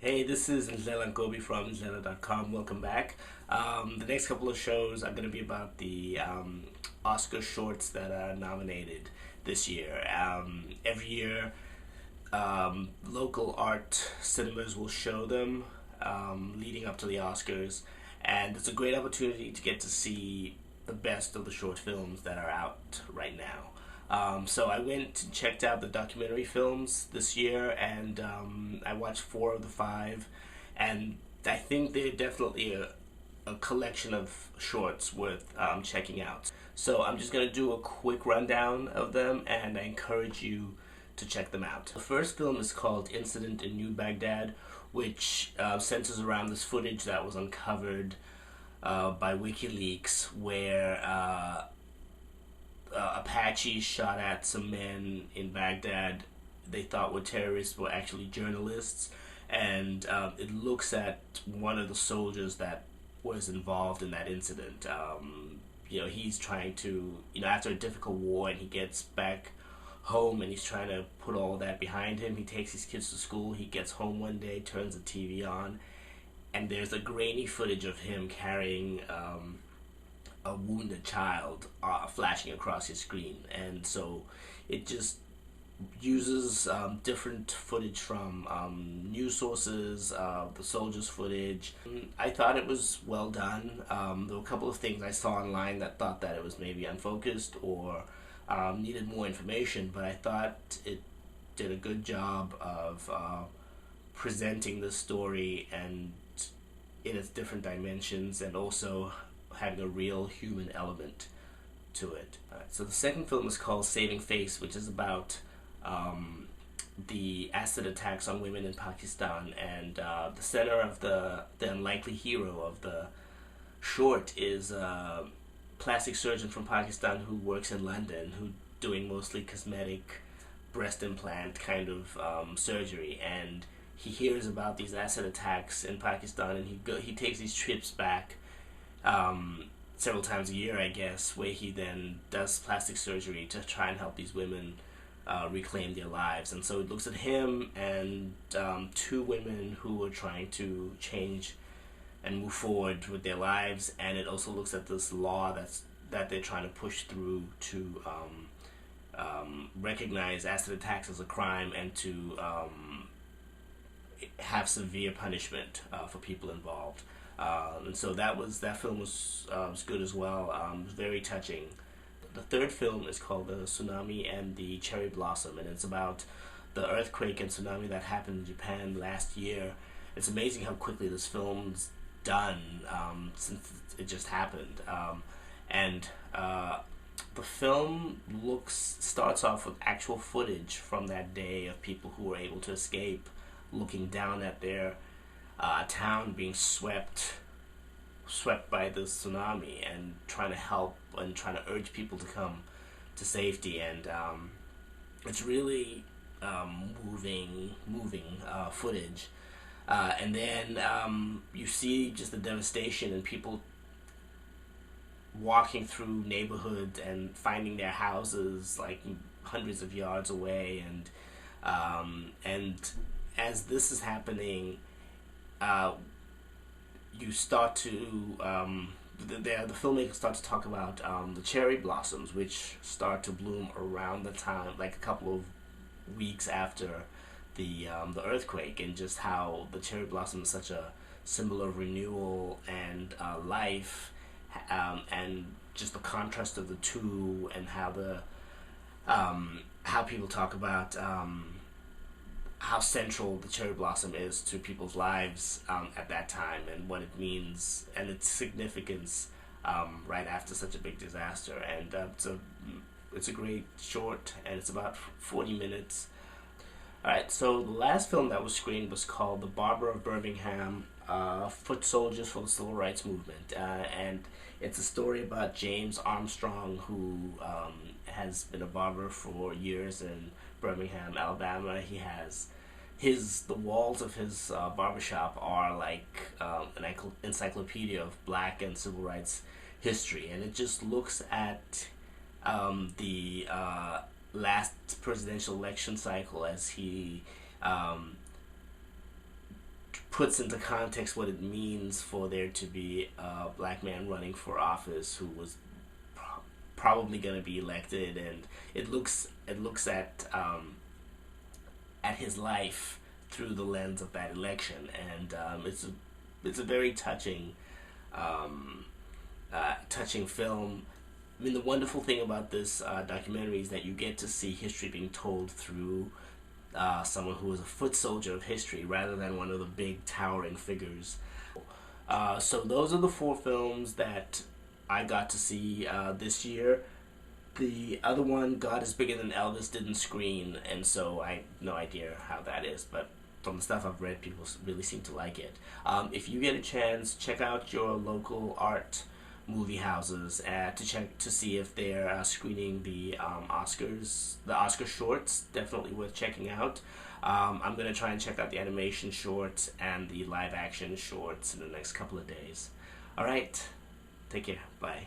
Hey, this is Nzela Nkobi from Nzela.com. Welcome back. The next couple of shows are going to be about the Oscar shorts that are nominated this year. Every year, local art cinemas will show them leading up to the Oscars, and it's a great opportunity to get to see the best of the short films that are out right now. So I went and checked out the documentary films this year, and I watched four of the five, and I think they're definitely a collection of shorts worth checking out. So I'm just gonna do a quick rundown of them, and I encourage you to check them out. The first film is called Incident in New Baghdad, which centers around this footage that was uncovered by WikiLeaks, where Apaches shot at some men in Baghdad they thought were terrorists were actually journalists, and it looks at one of the soldiers that was involved in that incident. He's trying to, after a difficult war, and he gets back home and he's trying to put all that behind him. He takes his kids to school. He gets home one day, turns the TV on, and there's a grainy footage of him carrying a wounded child flashing across his screen. And so it just uses different footage from news sources, the soldiers' footage. I thought it was well done. There were a couple of things I saw online that thought that it was maybe unfocused or needed more information, but I thought it did a good job of presenting the story and in its different dimensions, and also having a real human element to it. So the second film is called Saving Face, which is about the acid attacks on women in Pakistan, and the center of the unlikely hero of the short is a plastic surgeon from Pakistan who works in London, who doing mostly cosmetic breast implant kind of surgery, and he hears about these acid attacks in Pakistan, and he takes these trips back several times a year, I guess, where he then does plastic surgery to try and help these women reclaim their lives. And so it looks at him and two women who are trying to change and move forward with their lives, and it also looks at this law that they're trying to push through to recognize acid attacks as a crime and to have severe punishment for people involved. And so that film was good as well. Very touching. The third film is called The Tsunami and the Cherry Blossom, and it's about the earthquake and tsunami that happened in Japan last year. It's amazing how quickly this film's done since it just happened. And the film starts off with actual footage from that day of people who were able to escape, looking down at their town being swept by the tsunami, and trying to help and trying to urge people to come to safety. And it's really moving footage. And then you see just the devastation and people walking through neighborhoods and finding their houses like hundreds of yards away, and as this is happening, you start to the filmmakers start to talk about the cherry blossoms, which start to bloom around the time, like a couple of weeks after the earthquake, and just how the cherry blossom is such a symbol of renewal and life, and just the contrast of the two, and how people talk about how central the cherry blossom is to people's lives at that time, and what it means and its significance right after such a big disaster. And it's a great short, and it's about 40 minutes. Alright, so the last film that was screened was called The Barber of Birmingham, Foot Soldiers for the Civil Rights Movement, and it's a story about James Armstrong, who has been a barber for years in Birmingham, Alabama. He has the walls of his barbershop are like an encyclopedia of black and civil rights history, and it just looks at the last presidential election cycle as he puts into context what it means for there to be a black man running for office who was probably going to be elected, and it looks at his life through the lens of that election, and it's a very touching film. I mean, the wonderful thing about this documentary is that you get to see history being told through someone who was a foot soldier of history rather than one of the big towering figures. So those are the four films that I got to see this year. The other one, God is Bigger Than Elvis, didn't screen, and so I have no idea how that is, but from the stuff I've read, people really seem to like it. If you get a chance, check out your local art movie houses to see if they're screening the the Oscar shorts. Definitely worth checking out. I'm gonna try and check out the animation shorts and the live action shorts in the next couple of days. All right, take care. Bye.